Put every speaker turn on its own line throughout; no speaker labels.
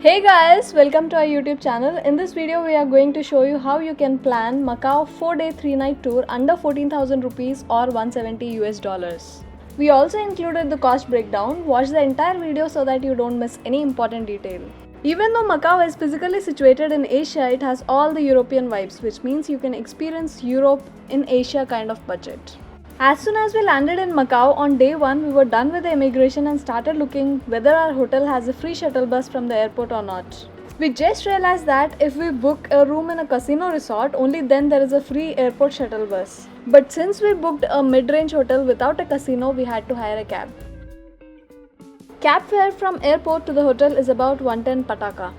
Hey guys, welcome to our YouTube channel. In this video, we are going to show you how you can plan Macau 4-day 3-night tour under 14,000 rupees or 170 US dollars. We also included the cost breakdown. Watch the entire video so that you don't miss any important detail. Even though Macau is physically situated in Asia, it has all the European vibes, which means you can experience Europe in Asia kind of budget. As soon as we landed in Macau on day 1, we were done with the immigration and started looking whether our hotel has a free shuttle bus from the airport or not. We just realized that if we book a room in a casino resort, only then there is a free airport shuttle bus. But since we booked a mid-range hotel without a casino, we had to hire a cab. Cab fare from airport to the hotel is about 110 Pataka.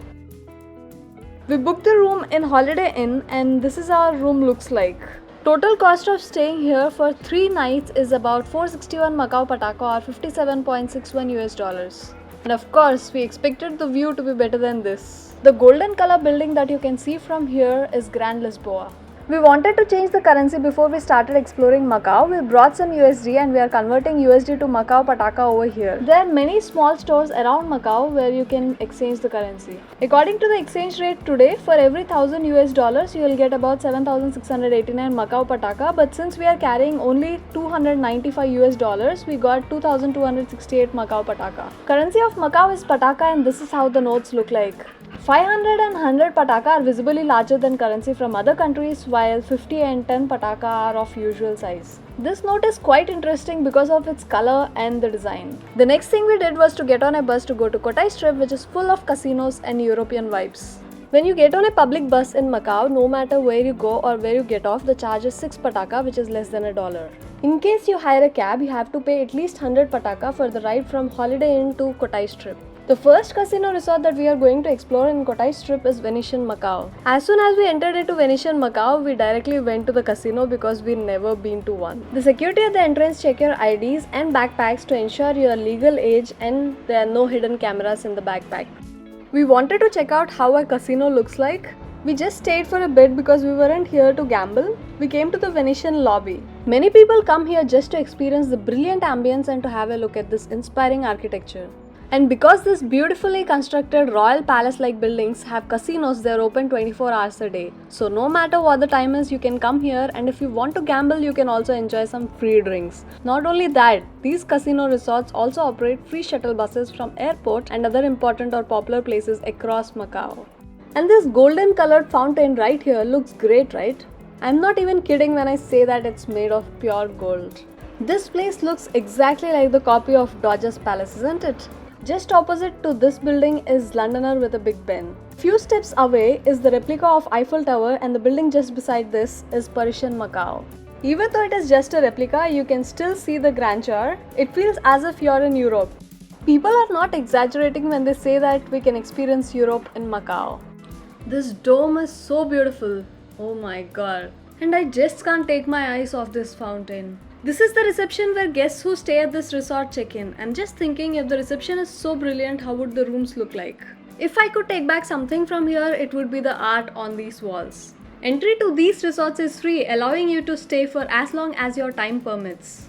We booked the room in Holiday Inn and this is how our room looks like. Total cost of staying here for 3 nights is about 461 Macau Pataka or 57.61 US dollars. And of course, we expected the view to be better than this. The golden color building that you can see from here is Grand Lisboa. We wanted to change the currency before we started exploring Macau. We brought some USD and we are converting USD to Macau Pataka over here. There are many small stores around Macau where you can exchange the currency. According to the exchange rate today, for every 1000 US dollars, you will get about 7,689 Macau Pataka. But since we are carrying only 295 US dollars, we got 2,268 Macau Pataka. Currency of Macau is Pataka and this is how the notes look like. 500 and 100 Pataka are visibly larger than currency from other countries, while 50 and 10 Pataka are of usual size. This note is quite interesting because of its color and the design. The next thing we did was to get on a bus to go to Cotai Strip, which is full of casinos and European vibes. When you get on a public bus in Macau, no matter where you go or where you get off, the charge is 6 Pataka, which is less than $1. In case you hire a cab, you have to pay at least 100 Pataka for the ride from Holiday Inn to Cotai Strip. The first casino resort that we are going to explore in Cotai Strip is Venetian Macau. As soon as we entered into Venetian Macau, we directly went to the casino because we'd never been to one. The security at the entrance check your IDs and backpacks to ensure your legal age and there are no hidden cameras in the backpack. We wanted to check out how a casino looks like. We just stayed for a bit because we weren't here to gamble. We came to the Venetian lobby. Many people come here just to experience the brilliant ambience and to have a look at this inspiring architecture. And because this beautifully constructed royal palace-like buildings have casinos, they're open 24 hours a day. So no matter what the time is, you can come here, and if you want to gamble, you can also enjoy some free drinks. Not only that, these casino resorts also operate free shuttle buses from airport and other important or popular places across Macau. And this golden colored fountain right here looks great, right? I'm not even kidding when I say that it's made of pure gold. This place looks exactly like the copy of Doge's Palace, isn't it? Just opposite to this building is Londoner with a Big Ben. Few steps away is the replica of Eiffel Tower and the building just beside this is Parisian Macau. Even though it is just a replica, you can still see the grandeur. It feels as if you're in Europe. People are not exaggerating when they say that we can experience Europe in Macau. This dome is so beautiful. Oh my god. And I just can't take my eyes off this fountain. This is the reception where guests who stay at this resort check in. I'm just thinking, if the reception is so brilliant, how would the rooms look like? If I could take back something from here, it would be the art on these walls. Entry to these resorts is free, allowing you to stay for as long as your time permits.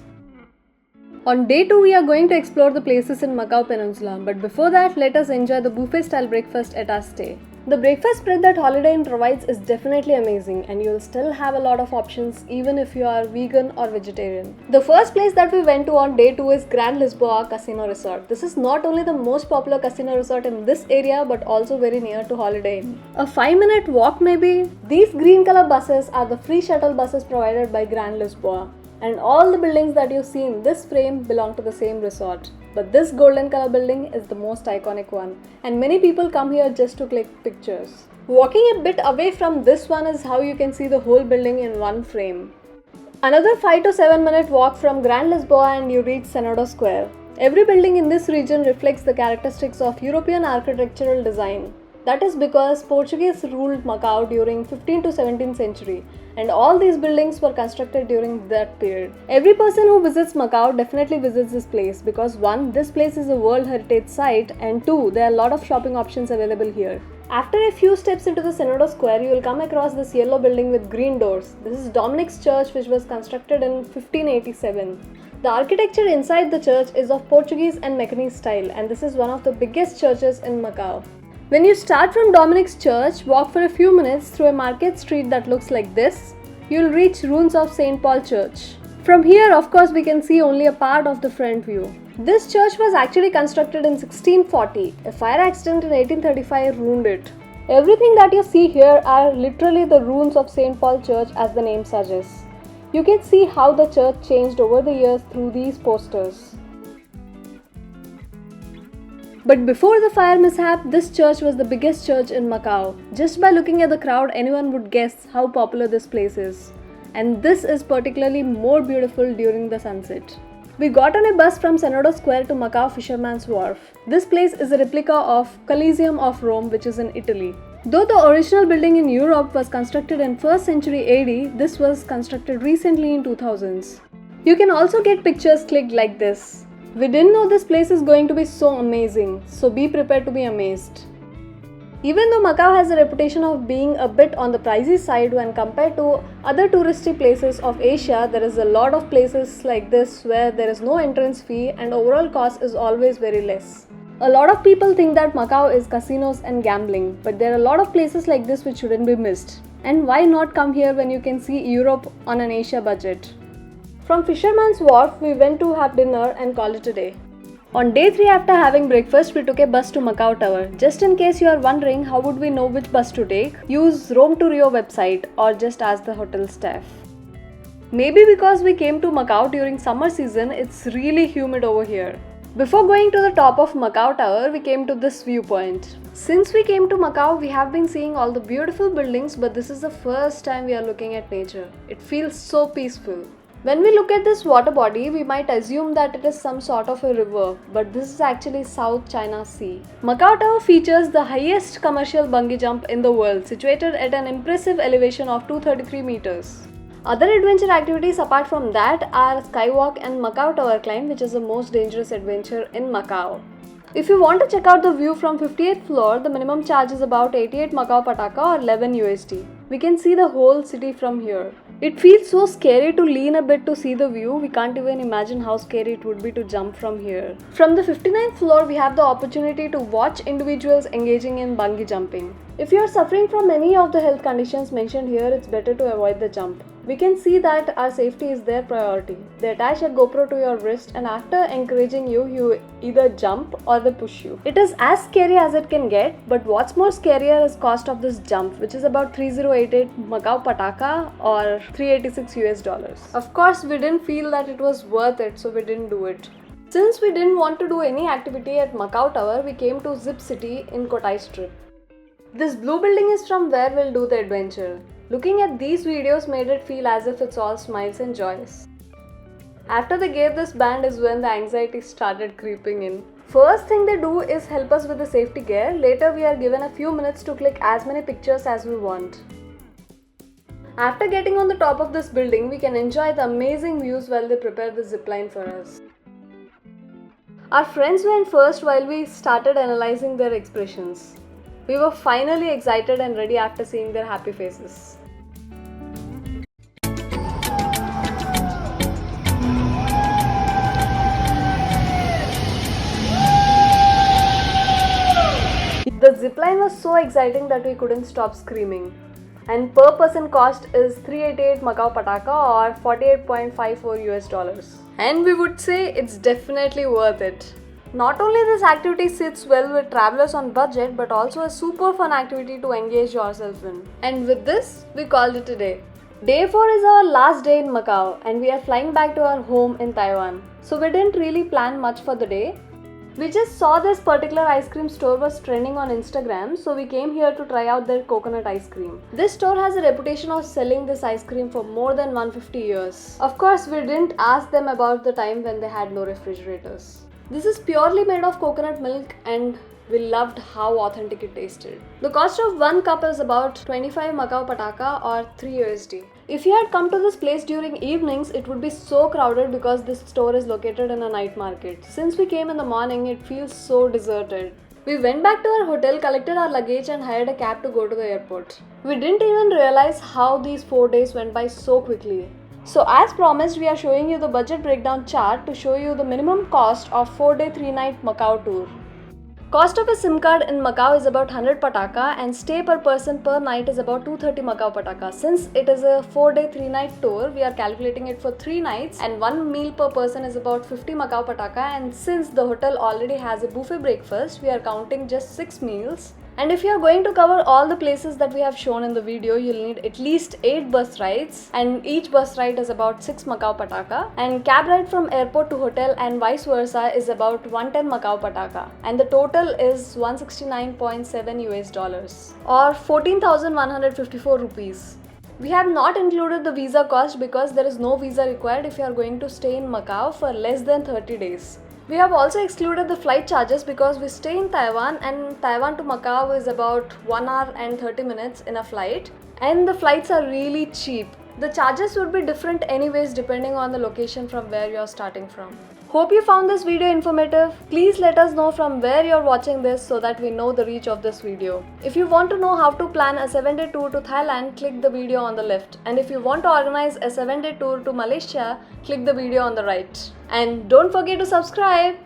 On day 2, we are going to explore the places in Macau Peninsula, but before that, let us enjoy the buffet style breakfast at our stay. The breakfast spread that Holiday Inn provides is definitely amazing, and you'll still have a lot of options even if you are vegan or vegetarian. The first place that we went to on day 2 is Grand Lisboa Casino Resort. This is not only the most popular casino resort in this area but also very near to Holiday Inn. A 5-minute walk maybe. These green color buses are the free shuttle buses provided by Grand Lisboa. And all the buildings that you see in this frame belong to the same resort. But this golden color building is the most iconic one, and many people come here just to click pictures. Walking a bit away from this one is how you can see the whole building in one frame. Another 5 to 7 minute walk from Grand Lisboa and you reach Senado Square. Every building in this region reflects the characteristics of European architectural design. That is because Portuguese ruled Macau during 15th to 17th century, and all these buildings were constructed during that period. Every person who visits Macau definitely visits this place because 1, this place is a World Heritage Site, and 2, there are a lot of shopping options available here. After a few steps into the Senado Square, you will come across this yellow building with green doors. This is Dominic's Church, which was constructed in 1587. The architecture inside the church is of Portuguese and Macanese style, and this is one of the biggest churches in Macau. When you start from Dominic's church, walk for a few minutes through a market street that looks like this. You'll reach ruins of St. Paul Church. From here, of course, we can see only a part of the front view. This church was actually constructed in 1640. A fire accident in 1835 ruined it. Everything that you see here are literally the ruins of St. Paul Church, as the name suggests. You can see how the church changed over the years through these posters. But before the fire mishap, this church was the biggest church in Macau. Just by looking at the crowd, anyone would guess how popular this place is. And this is particularly more beautiful during the sunset. We got on a bus from Senado Square to Macau Fisherman's Wharf. This place is a replica of Colosseum of Rome, which is in Italy. Though the original building in Europe was constructed in 1st century AD, this was constructed recently in 2000s. You can also get pictures clicked like this. We didn't know this place is going to be so amazing, so be prepared to be amazed. Even though Macau has a reputation of being a bit on the pricey side when compared to other touristy places of Asia, there is a lot of places like this where there is no entrance fee and overall cost is always very less. A lot of people think that Macau is casinos and gambling, but there are a lot of places like this which shouldn't be missed. And why not come here when you can see Europe on an Asia budget? From Fisherman's Wharf, we went to have dinner and call it a day. On day 3 after having breakfast, we took a bus to Macau Tower. Just in case you are wondering how would we know which bus to take, use Rome to Rio website or just ask the hotel staff. Maybe because we came to Macau during summer season, it's really humid over here. Before going to the top of Macau Tower, we came to this viewpoint. Since we came to Macau, we have been seeing all the beautiful buildings, but this is the first time we are looking at nature. It feels so peaceful. When we look at this water body, we might assume that it is some sort of a river, but this is actually South China Sea. Macau Tower features the highest commercial bungee jump in the world, situated at an impressive elevation of 233 meters. Other adventure activities apart from that are Skywalk and Macau Tower Climb, which is the most dangerous adventure in Macau. If you want to check out the view from 58th floor, the minimum charge is about 88 Macau Pataka or 11 USD. We can see the whole city from here. It feels so scary to lean a bit to see the view. We can't even imagine how scary it would be to jump from here. From the 59th floor, we have the opportunity to watch individuals engaging in bungee jumping. If you are suffering from any of the health conditions mentioned here, it's better to avoid the jump. We can see that our safety is their priority. They attach a GoPro to your wrist and after encouraging you, you either jump or they push you. It is as scary as it can get, but what's more scarier is cost of this jump, which is about 3088 Macau Pataka or $386 US. Of course, we didn't feel that it was worth it, so we didn't do it. Since we didn't want to do any activity at Macau Tower, we came to Zip City in Cotai Strip. This blue building is from where we'll do the adventure. Looking at these videos made it feel as if it's all smiles and joys. After they gave this band is when the anxiety started creeping in. First thing they do is help us with the safety gear. Later we are given a few minutes to click as many pictures as we want. After getting on the top of this building, we can enjoy the amazing views while they prepare the zipline for us. Our friends went first while we started analyzing their expressions. We were finally excited and ready after seeing their happy faces. The zipline was so exciting that we couldn't stop screaming. And per person cost is 388 Macau Pataka or $48.54 US. And we would say it's definitely worth it. Not only this activity sits well with travelers on budget, but also a super fun activity to engage yourself in. And with this, we called it a day. Day 4 is our last day in Macau and we are flying back to our home in Taiwan. So we didn't really plan much for the day. We just saw this particular ice cream store was trending on Instagram, so we came here to try out their coconut ice cream. This store has a reputation of selling this ice cream for more than 150 years. Of course, we didn't ask them about the time when they had no refrigerators. This is purely made of coconut milk and we loved how authentic it tasted. The cost of one cup is about 25 Macau Pataka or 3 USD. If you had come to this place during evenings, it would be so crowded because this store is located in a night market. Since we came in the morning, it feels so deserted. We went back to our hotel, collected our luggage and hired a cab to go to the airport. We didn't even realize how these 4 days went by so quickly. So as promised, we are showing you the budget breakdown chart to show you the minimum cost of 4-day 3-night Macau tour. Cost of a SIM card in Macau is about 100 pataka and stay per person per night is about 230 Macau pataka. Since it is a 4-day 3-night tour, we are calculating it for 3 nights and 1 meal per person is about 50 Macau pataka, and since the hotel already has a buffet breakfast, we are counting just 6 meals. And if you are going to cover all the places that we have shown in the video, you'll need at least 8 bus rides, and each bus ride is about 6 Macau pataka, and cab ride from airport to hotel and vice versa is about 110 Macau pataka, and the total is 169.7 US dollars or 14,154 rupees. We have not included the visa cost because there is no visa required if you are going to stay in Macau for less than 30 days. We have also excluded the flight charges because we stay in Taiwan, and Taiwan to Macau is about 1 hour and 30 minutes in a flight, and the flights are really cheap. The charges would be different anyways depending on the location from where you are starting from. Hope you found this video informative. Please let us know from where you are watching this so that we know the reach of this video. If you want to know how to plan a 7-day tour to Thailand, click the video on the left. And if you want to organize a 7-day tour to Malaysia, click the video on the right. And don't forget to subscribe.